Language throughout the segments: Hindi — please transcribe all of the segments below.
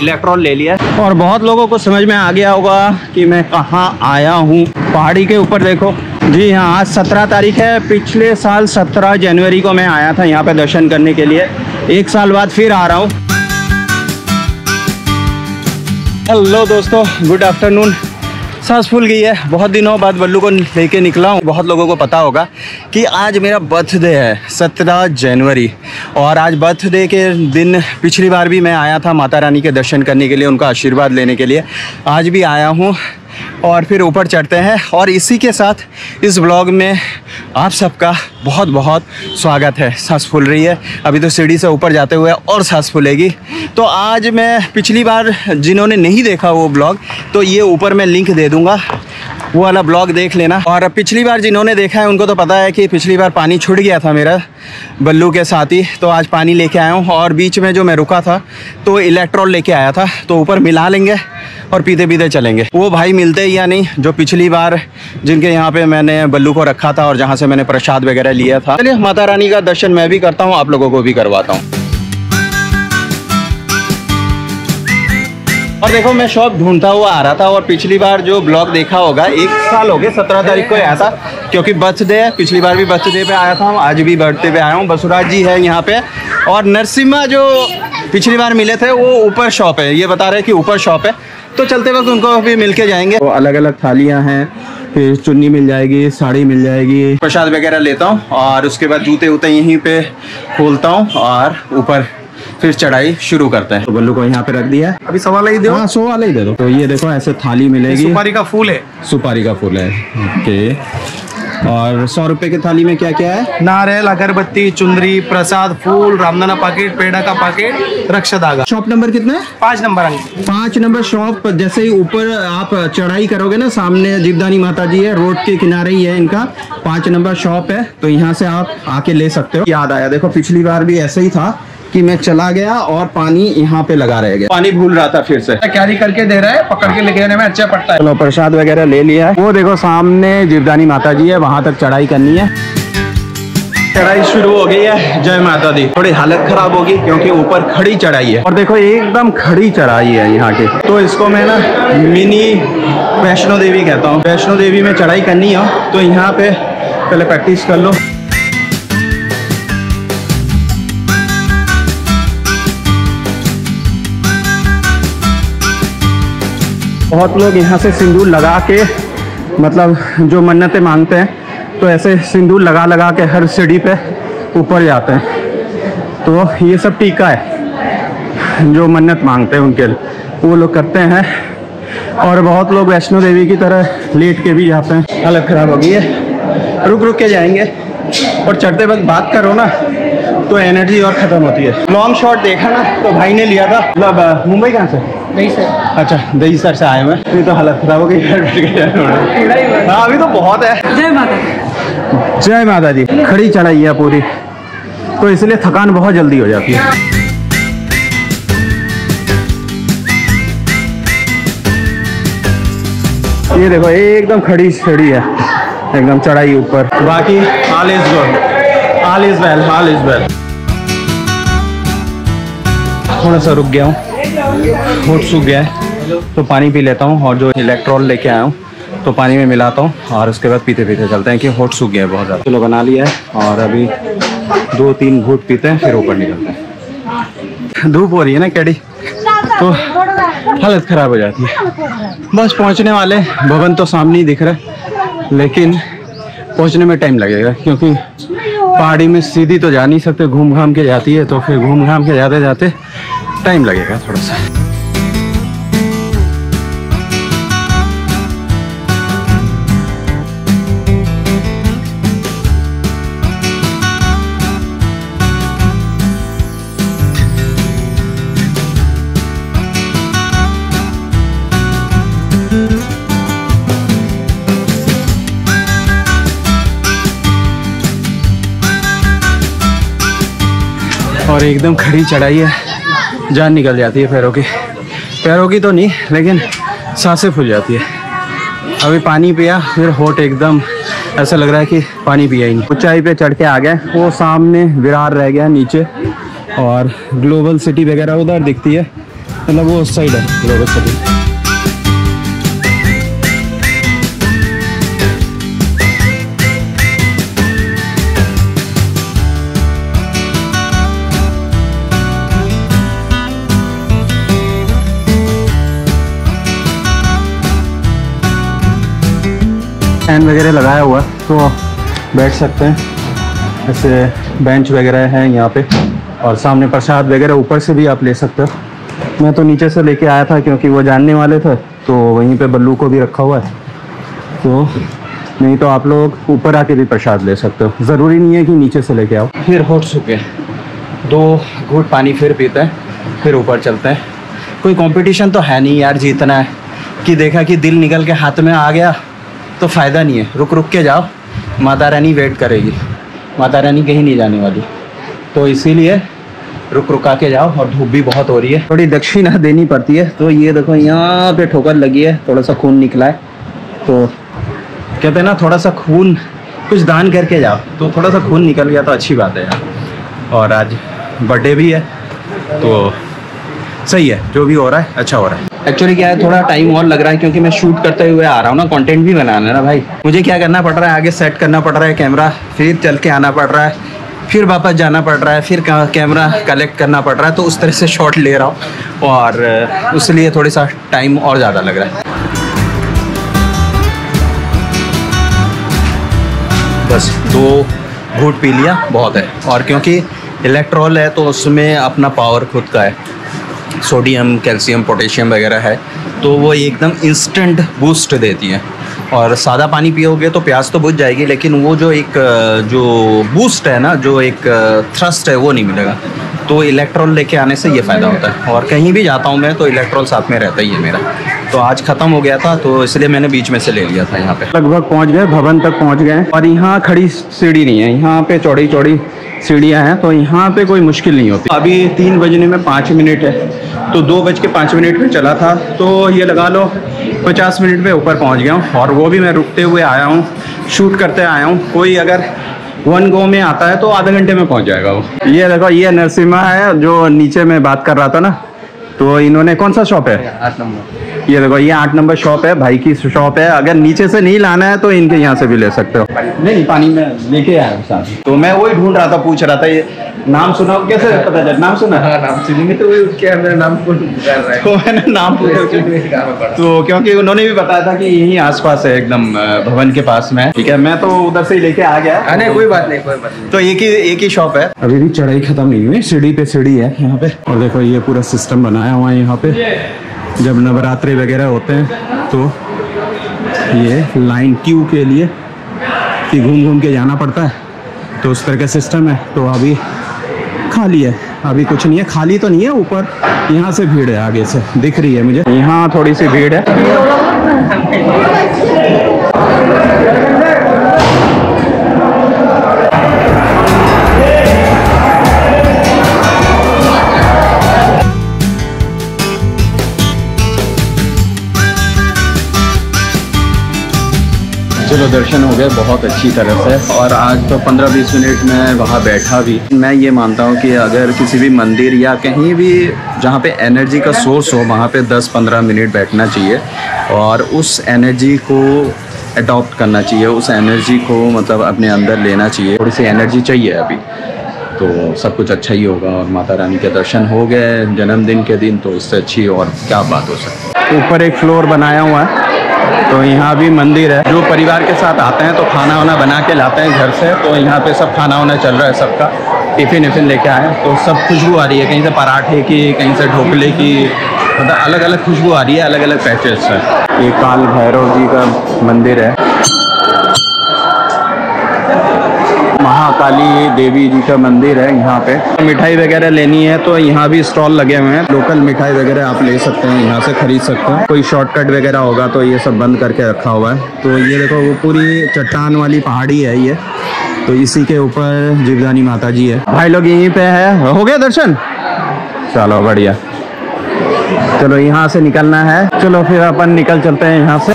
इलेक्ट्रॉल ले लिया और बहुत लोगों को समझ में आ गया होगा कि मैं कहाँ आया हूँ। पहाड़ी के ऊपर देखो जी हाँ, आज 17 तारीख है। पिछले साल 17 जनवरी को मैं आया था यहाँ पे दर्शन करने के लिए। 1 साल बाद फिर आ रहा हूँ। हेलो दोस्तों, गुड आफ्टरनून। सांस फूल गई है, बहुत दिनों बाद बल्लू को लेके निकला हूँ। बहुत लोगों को पता होगा कि आज मेरा बर्थडे है, 17 जनवरी। और आज बर्थडे के दिन पिछली बार भी मैं आया था माता रानी के दर्शन करने के लिए, उनका आशीर्वाद लेने के लिए। आज भी आया हूँ और फिर ऊपर चढ़ते हैं। और इसी के साथ इस ब्लॉग में आप सबका बहुत बहुत स्वागत है। सांस फूल रही है, अभी तो सीढ़ी से ऊपर जाते हुए और सांस फूलेगी। तो आज मैं पिछली बार जिन्होंने नहीं देखा वो ब्लॉग, तो ये ऊपर मैं लिंक दे दूँगा, वो वाला ब्लॉग देख लेना। और पिछली बार जिन्होंने देखा है उनको तो पता है कि पिछली बार पानी छूट गया था मेरा बल्लू के साथ ही, तो आज पानी लेके आया हूँ। और बीच में जो मैं रुका था तो इलेक्ट्रॉल लेके आया था, तो ऊपर मिला लेंगे और पीते पीते चलेंगे। वो भाई मिलते ही या नहीं जो पिछली बार जिनके यहाँ पे मैंने बल्लू को रखा था और जहाँ से मैंने प्रसाद वगैरह लिया था। चलिए माता रानी का दर्शन मैं भी करता हूँ, आप लोगों को भी करवाता हूँ। और देखो मैं शॉप ढूंढता हुआ आ रहा था और पिछली बार जो ब्लॉग देखा होगा, 1 साल हो गए, 17 तारीख को आया था क्योंकि बर्थडे है। पिछली बार भी बर्थडे पे आया था, आज भी बर्थडे पे आया हूँ। बसुराज जी है यहाँ पे और नरसिम्हा जो पिछली बार मिले थे वो ऊपर शॉप है, ये बता रहे हैं कि ऊपर शॉप है। तो चलते वक्त उनको भी मिल के जाएंगे। तो अलग अलग थालियाँ हैं, फिर चुन्नी मिल जाएगी, साड़ी मिल जाएगी। प्रसाद वगैरह लेता हूँ और उसके बाद जूते वूते यहीं पे खोलता हूँ और ऊपर फिर चढ़ाई शुरू करते हैं। तो बल्लू को यहाँ पे रख दिया है। अभी 100 वाला ही दो। हाँ 100 वाला ही दे दो। तो ये देखो ऐसे थाली मिलेगी, सुपारी का फूल है। सुपारी का फूल है, ओके। और 100 रुपए की थाली में क्या क्या है? नारियल, अगरबत्ती, चुंदरी, प्रसाद, फूल, रामदाना पैकेट, पेड़ा का पैकेट, रक्षा धागा। शॉप नंबर कितना है? 5 नंबर अंक। 5 नंबर शॉप। जैसे ही ऊपर आप चढ़ाई करोगे ना, सामने जीवदानी माता जी है, रोड के किनारे ही है इनका। 5 नंबर शॉप है, तो यहाँ से आप आके ले सकते हो। याद आया, देखो पिछली बार भी ऐसे ही था कि मैं चला गया और पानी यहाँ पे लगा रह गया, पानी भूल रहा था। फिर से कैरी करके दे रहा है, पकड़ के लेके जाने में अच्छा पड़ता है। चलो प्रसाद वगैरह ले लिया है। वो देखो सामने जीवदानी माता जी है, वहां तक चढ़ाई करनी है। चढ़ाई शुरू हो गई है। जय माता दी। थोड़ी हालत खराब होगी क्योंकि ऊपर खड़ी चढ़ाई है और देखो एकदम खड़ी चढ़ाई है यहाँ की। तो इसको मैं ना मिनी वैष्णो देवी कहता हूँ। वैष्णो देवी में चढ़ाई करनी हो तो यहाँ पे पहले प्रैक्टिस कर लो। बहुत लोग यहाँ से सिंदूर लगा के, मतलब जो मन्नतें मांगते हैं तो ऐसे सिंदूर लगा लगा के हर सीढ़ी पे ऊपर जाते हैं। तो ये सब टीका है, जो मन्नत मांगते हैं उनके वो लोग करते हैं। और बहुत लोग वैष्णो देवी की तरह लेट के भी जाते हैं। हालत खराब हो गई है, रुक रुक के जाएंगे। और चढ़ते वक्त बात करो ना तो एनर्जी और ख़त्म होती है। लॉन्ग शॉट देखा ना तो भाई ने लिया था, मतलब मुंबई कहाँ से? दही से। अच्छा दही सर से आए हुए। ये तो हालत खराब हो गई। हाँ अभी तो बहुत है। जय माता दी। जय माता दी। खड़ी चढ़ाई है पूरी, तो इसलिए थकान बहुत जल्दी हो जाती है। ये देखो एकदम खड़ी सीढ़ी है, एकदम चढ़ाई ऊपर। बाकी all is good, all is well, all is well. थोड़ा सा रुक गया हूँ, होठ सूख गया है तो पानी पी लेता हूँ। और जो इलेक्ट्रॉल लेके आया हूँ तो पानी में मिलाता हूँ और उसके बाद पीते पीते चलते हैं कि होठ सूख गया है बहुत ज़्यादा। चलो बना लिया है और अभी 2-3 घूंट पीते हैं फिर ऊपर निकलते हैं। धूप हो रही है ना कैडी, तो हालत ख़राब हो जाती है। बस पहुँचने वाले, भवन तो सामने ही दिख रहा है लेकिन पहुँचने में टाइम लगेगा क्योंकि पहाड़ी में सीधी तो जा नहीं सकते, घूम घाम के जाती है। तो फिर घूम घाम के जाते जाते टाइम लगेगा थोड़ा सा। और एकदम खड़ी चढ़ाई है, जान निकल जाती है पैरों की। पैरों की तो नहीं लेकिन सांसें फूल जाती है। अभी पानी पिया फिर होठ एकदम ऐसा लग रहा है कि पानी पिया ही नहीं। ऊंचाई पे चढ़ के आ गए, वो सामने विरार रह गया नीचे और ग्लोबल सिटी वगैरह उधर दिखती है। मतलब वो उस साइड है लोगों सभी। फैन वगैरह लगाया हुआ तो बैठ सकते हैं, ऐसे बेंच वगैरह है यहाँ पे, और सामने प्रसाद वगैरह ऊपर से भी आप ले सकते हो। मैं तो नीचे से लेके आया था क्योंकि वो जानने वाले थे, तो वहीं पे बल्लू को भी रखा हुआ है, तो नहीं तो आप लोग ऊपर आके भी प्रसाद ले सकते हो, ज़रूरी नहीं है कि नीचे से लेके आओ। फिर होठ सूखे, 2 घूंट पानी फिर पीते हैं, फिर ऊपर चलते हैं। कोई कंपटीशन तो है नहीं यार जीतना है, कि देखा कि दिल निकल के हाथ में आ गया तो फ़ायदा नहीं है, रुक रुक के जाओ, माता रानी वेट करेगी, माता रानी कहीं नहीं जाने वाली, तो इसीलिए रुक रुका के जाओ। और धूप भी बहुत हो रही है, थोड़ी दक्षिणा देनी पड़ती है। तो ये देखो यहाँ पे ठोकर लगी है, थोड़ा सा खून निकला है, तो कहते हैं ना थोड़ा सा खून कुछ दान करके जाओ, तो थोड़ा सा खून निकल गया तो अच्छी बात है यार। और आज बर्थडे भी है तो सही है, जो भी हो रहा है अच्छा हो रहा है। एक्चुअली क्या है, थोड़ा टाइम और लग रहा है क्योंकि मैं शूट करते हुए आ रहा हूँ ना, कंटेंट भी बनाना है ना भाई। मुझे क्या करना पड़ रहा है, आगे सेट करना पड़ रहा है कैमरा, फिर चल के आना पड़ रहा है, फिर वापस जाना पड़ रहा है, फिर कैमरा कलेक्ट करना पड़ रहा है, तो उस तरह से शॉट ले रहा हूँ और उसलिए थोड़ी सा टाइम और ज़्यादा लग रहा है। बस 2 घूंट पी लिया बहुत है, और क्योंकि इलेक्ट्रॉल है तो उसमें अपना पावर खुद का है, सोडियम कैल्शियम पोटेशियम वगैरह है, तो वो एकदम इंस्टेंट बूस्ट देती है। और सादा पानी पियोगे तो प्यास तो बुझ जाएगी, लेकिन वो जो एक जो बूस्ट है ना, जो एक थ्रस्ट है, वो नहीं मिलेगा। तो इलेक्ट्रॉल लेके आने से ये फ़ायदा होता है, और कहीं भी जाता हूँ मैं तो इलेक्ट्रॉल साथ में रहता ही है मेरा। तो आज ख़त्म हो गया था तो इसलिए मैंने बीच में से ले लिया था। यहाँ पे लगभग पहुँच गए, भवन तक पहुँच गए, और यहाँ खड़ी सीढ़ी नहीं है, यहाँ पे चौड़ी चौड़ी सीढ़ियाँ हैं, तो यहाँ पे कोई मुश्किल नहीं होती। अभी 3 बजने में 5 मिनट है, तो 2:05 पे चला था, तो ये लगा लो 50 मिनट पे ऊपर पहुँच गया हूँ। और वो भी मैं रुकते हुए आया हूँ, शूट करते आया हूँ। कोई अगर 1 गो में आता है तो आधे घंटे में पहुँच जाएगा वो। ये देखो, ये नरसिम्हा है जो नीचे में बात कर रहा था ना, तो इन्होंने कौन सा शॉप है? 8 नंबर। ये देखो, ये 8 नंबर शॉप है, भाई की शॉप है। अगर नीचे से नहीं लाना है तो इनके यहाँ से भी ले सकते हो। नहीं, पानी में लेके आया साथ, तो मैं वही ढूंढ रहा था, पूछ रहा था ये नाम सुना, कैसे पता चला? नाम सुना? हाँ, नाम सुनेंगे तो क्या मेरा नाम कौन कर रहा है, तो मैंने नाम पूछा, तो क्योंकि उन्होंने भी बताया था कि यहीं आसपास है, एकदम भवन के पास में। ठीक है, मैं तो उधर से ही लेके आ गया। नहीं, कोई बात नहीं, कोई बात नहीं। तो एक ही शॉप है। अभी भी चढ़ाई खत्म नहीं हुई, सीढ़ी पे सीढ़ी है यहाँ पे। और देखो, ये पूरा सिस्टम बनाया हुआ है यहाँ पे। जब नवरात्रि वगैरह होते हैं तो ये लाइन क्यू के लिए कि घूम घूम के जाना पड़ता है, तो उस तरह का सिस्टम है। तो अभी खाली है, अभी कुछ नहीं है, खाली तो नहीं है। ऊपर यहाँ से भीड़ है, आगे से दिख रही है मुझे, यहाँ थोड़ी सी भीड़ है। चलो, दर्शन हो गए बहुत अच्छी तरह से। और आज तो 15-20 मिनट में वहाँ बैठा भी। मैं ये मानता हूँ कि अगर किसी भी मंदिर या कहीं भी जहाँ पे एनर्जी का सोर्स हो, वहाँ पे 10-15 मिनट बैठना चाहिए और उस एनर्जी को अडॉप्ट करना चाहिए, उस एनर्जी को मतलब अपने अंदर लेना चाहिए। थोड़ी सी एनर्जी चाहिए अभी, तो सब कुछ अच्छा ही होगा। और माता रानी के दर्शन हो गए जन्मदिन के दिन, तो उससे अच्छी और क्या बात हो सकती है। ऊपर एक फ्लोर बनाया हुआ है, तो यहाँ भी मंदिर है। जो परिवार के साथ आते हैं तो खाना वाना बना के लाते हैं घर से, तो यहाँ पे सब खाना वाना चल रहा है, सबका टिफ़िन विफ़िन लेके आए, तो सब खुशबू आ रही है, कहीं से पराठे की, कहीं से ढोकले की, मतलब अलग अलग खुशबू आ रही है, अलग अलग पैकेज से। ये काल भैरव जी का मंदिर है, महाकाली देवी जी का मंदिर है यहाँ पे। मिठाई वगैरह लेनी है तो यहाँ भी स्टॉल लगे हुए हैं, लोकल मिठाई वगैरह आप ले सकते हैं, यहाँ से खरीद सकते हैं। कोई शॉर्टकट वगैरह होगा तो ये सब बंद करके रखा हुआ है। तो ये देखो, वो पूरी चट्टान वाली पहाड़ी है ये, तो इसी के ऊपर जीवदानी माता जी है। भाई लोग यहीं पे है। हो गया दर्शन? चलो बढ़िया। चलो, यहाँ से निकलना है, चलो फिर अपन निकल चलते हैं यहाँ से।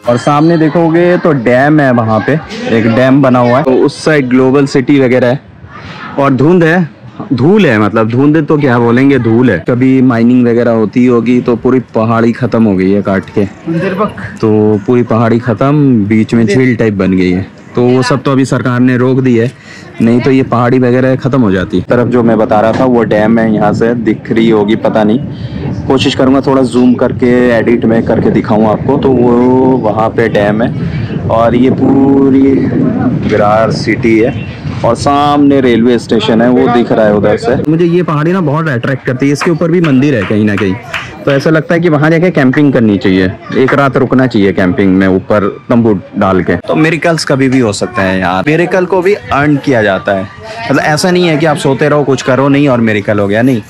और सामने देखोगे तो डैम है, वहाँ पे एक डैम बना हुआ है, तो उस साइड ग्लोबल सिटी वगैरह है। और धुंध है, धूल है, मतलब धुंध तो क्या बोलेंगे, धूल है। कभी माइनिंग वगैरह होती होगी तो पूरी पहाड़ी खत्म हो गई है काट के, तो पूरी पहाड़ी खत्म, बीच में झील टाइप बन गई है। तो वो सब तो अभी सरकार ने रोक दी है, नहीं तो ये पहाड़ी वगैरह खत्म हो जाती। तरफ जो मैं बता रहा था वो डैम है, यहाँ से दिख रही होगी पता नहीं, कोशिश करूँगा थोड़ा जूम करके एडिट में करके दिखाऊँ आपको। तो वो वहाँ पे डैम है और ये पूरी विरार सिटी है और सामने रेलवे स्टेशन है वो दिख रहा है उधर से। मुझे ये पहाड़ी ना बहुत अट्रैक्ट करती है, इसके ऊपर भी मंदिर है कहीं ना कहीं, तो ऐसा लगता है कि वहाँ जाके कैंपिंग करनी चाहिए, एक रात रुकना चाहिए कैंपिंग में ऊपर तंबू डाल के। तो मिरेकल्स कभी भी हो सकते हैं यार, मिरेकल को भी अर्न किया जाता है। मतलब ऐसा नहीं है कि आप सोते रहो कुछ करो नहीं और मिरेकल हो गया, नहीं,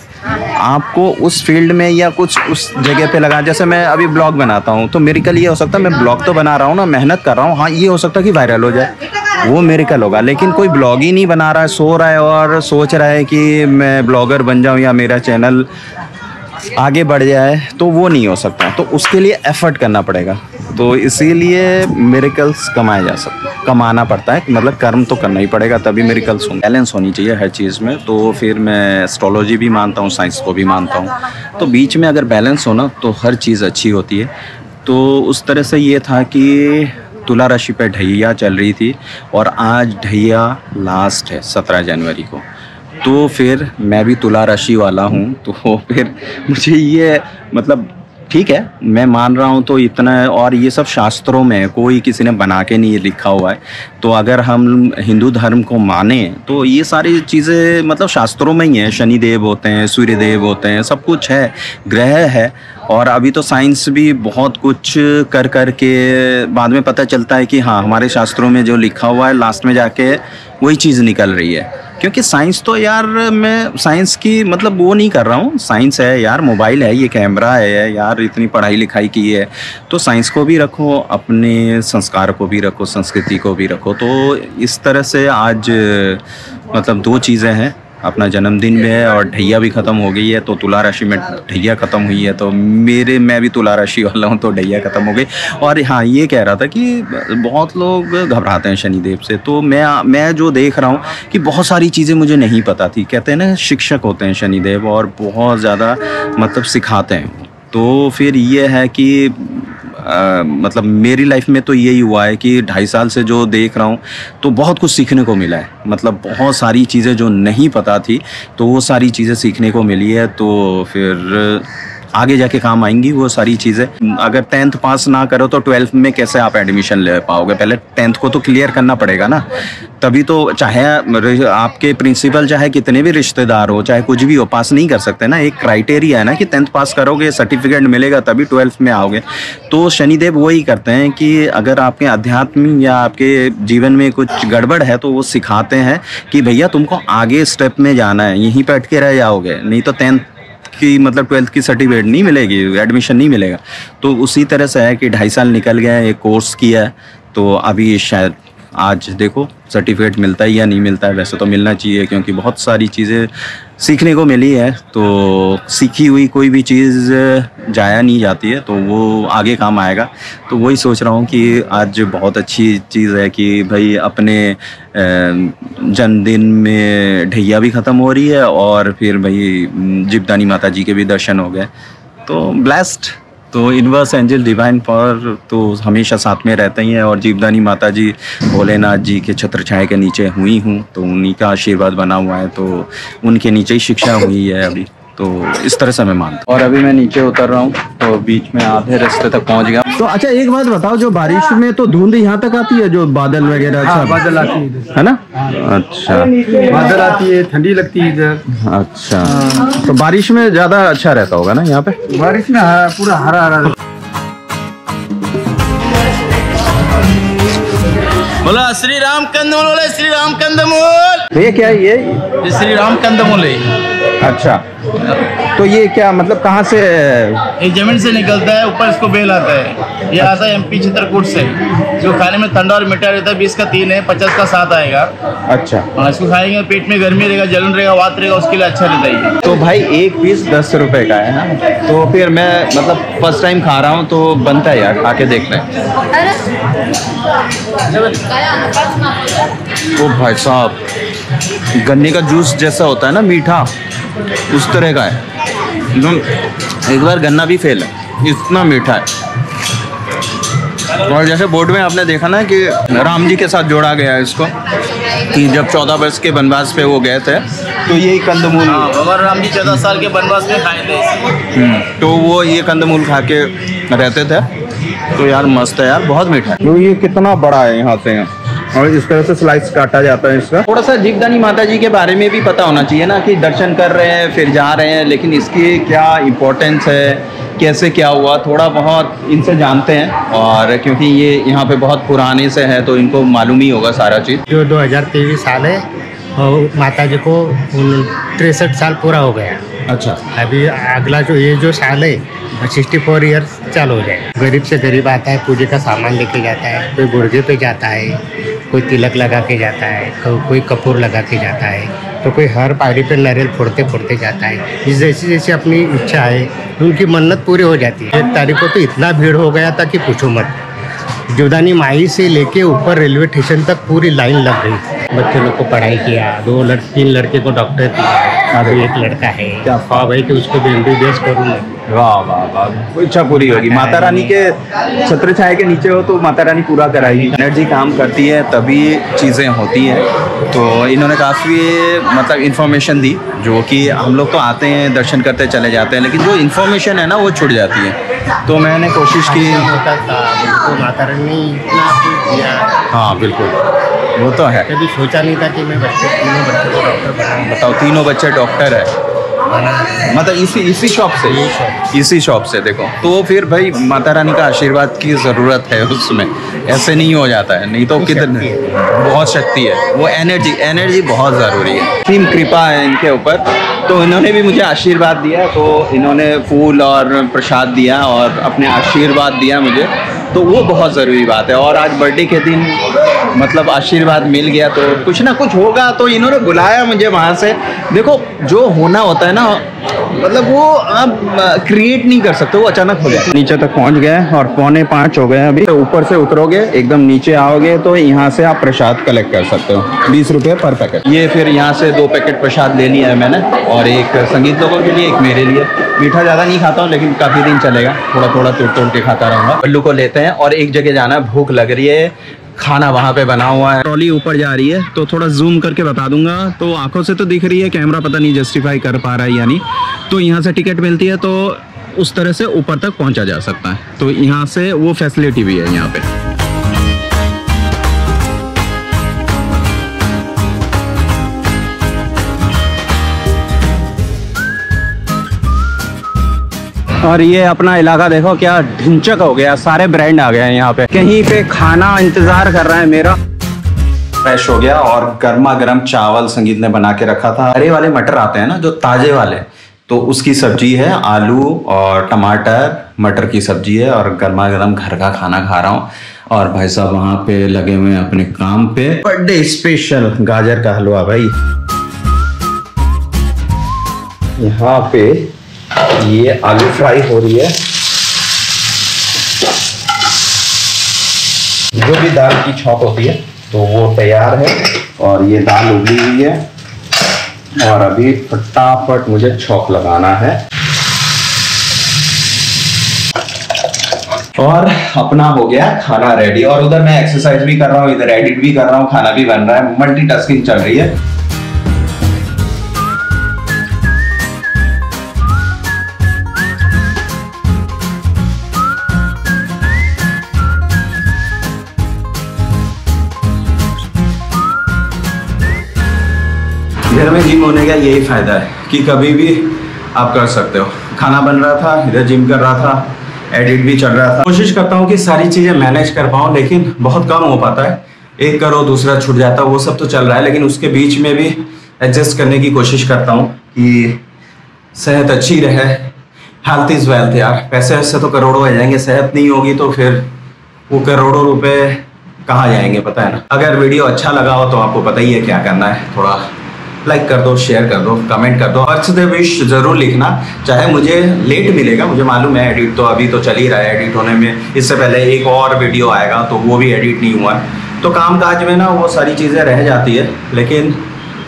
आपको उस फील्ड में या कुछ उस जगह पे लगा। जैसे मैं अभी ब्लॉग बनाता हूँ तो मिरेकल ये हो सकता है, मैं ब्लॉग तो बना रहा हूँ ना, मेहनत कर रहा हूँ, हाँ ये हो सकता है कि वायरल हो जाए, वो मिरेकल होगा। लेकिन कोई ब्लॉग ही नहीं बना रहा है, सो रहा है और सोच रहा है कि मैं ब्लॉगर बन जाऊँ या मेरा चैनल आगे बढ़ जाए, तो वो नहीं हो सकता। तो उसके लिए एफर्ट करना पड़ेगा, तो इसीलिए मिरेकल्स कमाना पड़ता है, मतलब कर्म तो करना ही पड़ेगा तभी मिरेकल्स होंगे। बैलेंस होनी चाहिए हर चीज़ में, तो फिर मैं एस्ट्रोलॉजी भी मानता हूँ, साइंस को भी मानता हूँ। तो बीच में अगर बैलेंस हो ना तो हर चीज़ अच्छी होती है। तो उस तरह से ये था कि तुला राशि पे ढैया चल रही थी और आज ढैया लास्ट है 17 जनवरी को, तो फिर मैं भी तुला राशि वाला हूँ, तो फिर मुझे ये मतलब ठीक है, मैं मान रहा हूँ तो इतना। और ये सब शास्त्रों में, कोई किसी ने बना के नहीं लिखा हुआ है। तो अगर हम हिंदू धर्म को माने तो ये सारी चीज़ें मतलब शास्त्रों में ही हैं। शनिदेव होते हैं, सूर्यदेव होते हैं, सब कुछ है, ग्रह है। और अभी तो साइंस भी बहुत कुछ कर के बाद में पता चलता है कि हाँ, हमारे शास्त्रों में जो लिखा हुआ है लास्ट में जाके वही चीज़ निकल रही है। क्योंकि साइंस तो यार, मैं साइंस की मतलब वो नहीं कर रहा हूँ, साइंस है यार, मोबाइल है, ये कैमरा है यार, इतनी पढ़ाई लिखाई की है, तो साइंस को भी रखो, अपने संस्कार को भी रखो, संस्कृति को भी रखो। तो इस तरह से आज मतलब दो चीज़ें हैं, अपना जन्मदिन भी है और ढैया भी ख़त्म हो गई है। तो तुला राशि में ढैया ख़त्म हुई है, तो मैं भी तुला राशि वाला हूँ, तो ढैया ख़त्म हो गई। और हाँ, ये कह रहा था कि बहुत लोग घबराते हैं शनिदेव से, तो मैं जो देख रहा हूँ कि बहुत सारी चीज़ें मुझे नहीं पता थी। कहते हैं ना, शिक्षक होते हैं शनिदेव और बहुत ज़्यादा मतलब सिखाते हैं। तो फिर ये है कि मतलब मेरी लाइफ में तो यही हुआ है कि 2.5 साल से जो देख रहा हूँ तो बहुत कुछ सीखने को मिला है। मतलब बहुत सारी चीज़ें जो नहीं पता थी तो वो सारी चीज़ें सीखने को मिली है। तो फिर आगे जाके काम आएंगी वो सारी चीज़ें। अगर 10th पास ना करो तो 12th में कैसे आप एडमिशन ले पाओगे? पहले 10th को तो क्लियर करना पड़ेगा ना, तभी तो। चाहे आपके प्रिंसिपल चाहे कितने भी रिश्तेदार हो, चाहे कुछ भी हो, पास नहीं कर सकते ना। एक क्राइटेरिया है ना कि 10th पास करोगे, सर्टिफिकेट मिलेगा, तभी 12th में आओगे। तो शनिदेव वही करते हैं कि अगर आपके अध्यात्म या आपके जीवन में कुछ गड़बड़ है तो वो सिखाते हैं कि भैया तुमको आगे स्टेप में जाना है, यहीं पर अटके रह जाओगे, नहीं तो 10th की मतलब 12th की सर्टिफिकेट नहीं मिलेगी, एडमिशन नहीं मिलेगा। तो उसी तरह से है कि 2.5 साल निकल गया, एक कोर्स किया है, तो अभी शायद आज देखो सर्टिफिकेट मिलता है या नहीं मिलता है। वैसे तो मिलना चाहिए क्योंकि बहुत सारी चीज़ें सीखने को मिली है। तो सीखी हुई कोई भी चीज़ जाया नहीं जाती है, तो वो आगे काम आएगा। तो वही सोच रहा हूँ कि आज बहुत अच्छी चीज़ है कि भाई अपने जन्मदिन में ढैया भी ख़त्म हो रही है और फिर भाई जीवदानी माता जी के भी दर्शन हो गए, तो ब्लेस्ड। तो यूनिवर्स, एंजल, डिवाइन पावर तो हमेशा साथ में रहते ही हैं। और जीवदानी माता जी भोलेनाथ जी के छत्र छाया के नीचे हुई हूँ, तो उन्हीं का आशीर्वाद बना हुआ है, तो उनके नीचे ही शिक्षा हुई है अभी। तो इस तरह से मैं मानता हूँ। और अभी मैं नीचे उतर रहा हूँ, तो बीच में आधे रास्ते तक पहुँच गया। तो अच्छा एक बात बताओ, जो बारिश में तो धुंध यहाँ तक आती है, जो बादल वगैरह? हाँ, बादल आती है ना? अच्छा, बादल आती है, ठंडी लगती है इधर। अच्छा, तो बारिश में ज्यादा अच्छा रहता होगा ना यहाँ पे? बारिश में पूरा हरा हरा। बोला श्री राम कंदमूल, बोले श्री राम कंदमूल। भैया क्या है ये श्री राम कंदमूल है। अच्छा, तो ये क्या मतलब कहाँ से? ये जमीन से निकलता है, ऊपर इसको बेल आता है। ये आता है MP चित्रकूट से, जो खाने में ठंडा और मीठा रहता है। 20 का 3 है, 50 का 7 आएगा। अच्छा, हाँ, इसको खाएंगे पेट में गर्मी रहेगा, जलन रहेगा, वात रहेगा, उसके लिए अच्छा रहता है। तो भाई एक पीस 10 रुपए का है ना? तो फिर मैं मतलब फर्स्ट टाइम खा रहा हूँ तो बनता है यार, खा के देखना है। ओ भाई साहब, गन्ने का जूस जैसा होता है ना, मीठा, उस तरह का है एकदम। एक बार गन्ना भी फेल है, इतना मीठा है। और जैसे बोर्ड में आपने देखा ना कि राम जी के साथ जोड़ा गया है इसको, कि जब 14 वर्ष के वनवास पे वो गए थे तो यही कंदमूल, भगवान राम जी 14 साल के वनवास में खाए थे, तो वो ये कंदमूल खा के रहते थे। तो यार मस्त है यार, बहुत मीठा है। तो ये कितना बड़ा है यहाँ से, और इस तरह से स्लाइस काटा जाता है इसका। थोड़ा सा जीवदानी माता जी के बारे में भी पता होना चाहिए ना, कि दर्शन कर रहे हैं फिर जा रहे हैं, लेकिन इसकी क्या इम्पोर्टेंस है, कैसे क्या हुआ, थोड़ा बहुत इनसे जानते हैं। और क्योंकि ये यहाँ पे बहुत पुराने से है तो इनको मालूम ही होगा सारा चीज़। जो 2023 साल है और माता जी को 63 साल पूरा हो गया। अच्छा, अभी अगला जो ये जो साल है 64 ईयर्स चालू हो जाए। गरीब से गरीब आता है, पूजे का सामान लेके जाता है, कोई गुर्गे पे जाता है, कोई तिलक लगा के जाता है, कोई कपूर लगा के जाता है, तो कोई हर पायरी पे नारियल फोड़ते फोड़ते जाता है। जैसी जैसी अपनी इच्छा है उनकी मन्नत पूरी हो जाती है। 1 तारीख को तो इतना भीड़ हो गया था कि पूछो मत। जीवदानी माई से लेके ऊपर रेलवे स्टेशन तक पूरी लाइन लग गई। बच्चे लोग को पढ़ाई किया, 3 लड़के को डॉक्टर किया, अभी 1 लड़का है। क्या ख्वाब है कि उसको भी MBBS करूँ। वाह वाह वाह, इच्छा पूरी होगी। माता रानी के छत्र छाया के नीचे हो तो माता रानी पूरा कराएगी। एनर्जी काम करती है तभी चीज़ें होती हैं। तो इन्होंने काफ़ी मतलब इन्फॉर्मेशन दी, जो कि हम लोग तो आते हैं दर्शन करते चले जाते हैं, लेकिन जो इन्फॉर्मेशन है ना वो छूट जाती है। तो मैंने कोशिश की। होता था तो माता रानी ने इतना कुछ दिया। हाँ बिल्कुल, वो तो है। कभी सोचा नहीं था कि मैं तीनों बच्चों को डॉक्टर बनाऊंगा। बताओ, तीनों बच्चे डॉक्टर है, मतलब इसी शॉप से, इसी शॉप से। देखो तो फिर भाई माता रानी का आशीर्वाद की ज़रूरत है उसमें, ऐसे नहीं हो जाता है। नहीं तो कितने बहुत शक्ति है, वो एनर्जी बहुत ज़रूरी है। तीन कृपा है इनके ऊपर। तो इन्होंने भी मुझे आशीर्वाद दिया, तो इन्होंने फूल और प्रसाद दिया और अपने आशीर्वाद दिया मुझे, तो वो बहुत ज़रूरी बात है। और आज बर्थडे के दिन मतलब आशीर्वाद मिल गया तो कुछ ना कुछ होगा, तो इन्होंने बुलाया मुझे वहाँ से। देखो जो होना होता है ना, मतलब वो आप क्रिएट नहीं कर सकते, वो अचानक हो जाए। नीचे तक पहुँच गए और 4:45 हो गए अभी। तो ऊपर से उतरोगे, एकदम नीचे आओगे तो यहाँ से आप प्रसाद कलेक्ट कर सकते हो, 20 रुपये पर पैकेट। ये फिर यहाँ से 2 पैकेट प्रसाद ले लिया है मैंने, और एक संगीत लोगों के लिए, एक मेरे लिए। मीठा ज़्यादा नहीं खाता हूँ, लेकिन काफ़ी दिन चलेगा, थोड़ा थोड़ा तोड़ के खाता रहूँगा। बल्लू को लेते हैं और एक जगह जाना, भूख लग रही है, खाना वहाँ पे बना हुआ है। ट्रॉली ऊपर जा रही है तो थोड़ा जूम करके बता दूंगा। तो आंखों से तो दिख रही है, कैमरा पता नहीं जस्टिफाई कर पा रहा है या नहीं। तो यहाँ से टिकट मिलती है, तो उस तरह से ऊपर तक पहुँचा जा सकता है। तो यहाँ से वो फैसिलिटी भी है यहाँ पे। और ये अपना इलाका देखो क्या ढिंचक हो गया, सारे ब्रांड आ गए हैं यहाँ पे। कहीं पे खाना इंतजार कर रहा है मेरा। फ्रेश हो गया और गर्मा गर्म चावल संगीत ने बना के रखा था। हरे वाले मटर आते हैं ना, जो ताजे वाले, तो उसकी सब्जी है, आलू और टमाटर मटर की सब्जी है, और गर्मा गर्म घर का खाना खा रहा हूँ। और भाई साहब वहाँ पे लगे हुए हैं अपने काम पे। बर्थडे स्पेशल गाजर का हलवा भाई। यहाँ पे ये आलू फ्राई हो रही है, जो भी दाल की छौंक होती है तो वो तैयार है। और ये दाल उबली हुई है, और अभी फटाफट मुझे छौंक लगाना है। और अपना हो गया खाना रेडी, और उधर मैं एक्सरसाइज भी कर रहा हूँ, इधर एडिट भी कर रहा हूँ, खाना भी बन रहा है, मल्टीटास्किंग चल रही है। घर में जिम होने का यही फ़ायदा है कि कभी भी आप कर सकते हो। खाना बन रहा था, इधर जिम कर रहा था, एडिट भी चल रहा था। कोशिश करता हूँ कि सारी चीज़ें मैनेज कर पाऊँ, लेकिन बहुत कम हो पाता है। एक करो दूसरा छूट जाता है, वो सब तो चल रहा है, लेकिन उसके बीच में भी एडजस्ट करने की कोशिश करता हूँ कि सेहत अच्छी रहे। हेल्थ इज़ वेल्थ यार। पैसे वैसे तो करोड़ों आ जाएंगे, सेहत नहीं होगी तो फिर वो करोड़ों रुपए कहाँ जाएंगे, पता है ना। अगर वीडियो अच्छा लगा हो तो आपको पता ही है क्या करना है, थोड़ा लाइक कर दो, शेयर कर दो, कमेंट कर दो, बर्थडे विश जरूर लिखना। चाहे मुझे लेट मिलेगा, मुझे मालूम है, एडिट तो अभी तो चल ही रहा है, एडिट होने में इससे पहले एक और वीडियो आएगा तो वो भी एडिट नहीं हुआ है। तो काम काज में ना वो सारी चीज़ें रह जाती है, लेकिन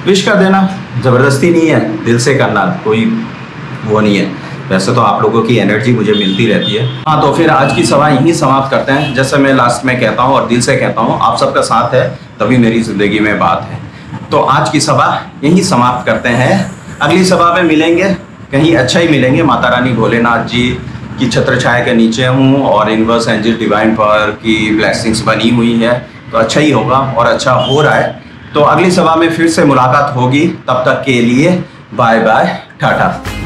विश कर देना, ज़बरदस्ती नहीं है, दिल से करना, कोई वो नहीं है। वैसे तो आप लोगों की एनर्जी मुझे मिलती रहती है। हाँ, तो फिर आज की सभा यहीं समाप्त करते हैं। जैसे मैं लास्ट में कहता हूँ और दिल से कहता हूँ, आप सबका साथ है तभी मेरी ज़िंदगी में बात है। तो आज की सभा यहीं समाप्त करते हैं। अगली सभा में मिलेंगे, कहीं अच्छा ही मिलेंगे। माता रानी भोलेनाथ जी की छत्र छाया के नीचे हूँ और यूनिवर्स एंजल डिवाइन पावर की ब्लेसिंग्स बनी हुई है, तो अच्छा ही होगा और अच्छा हो रहा है। तो अगली सभा में फिर से मुलाकात होगी, तब तक के लिए बाय बाय, टाटा।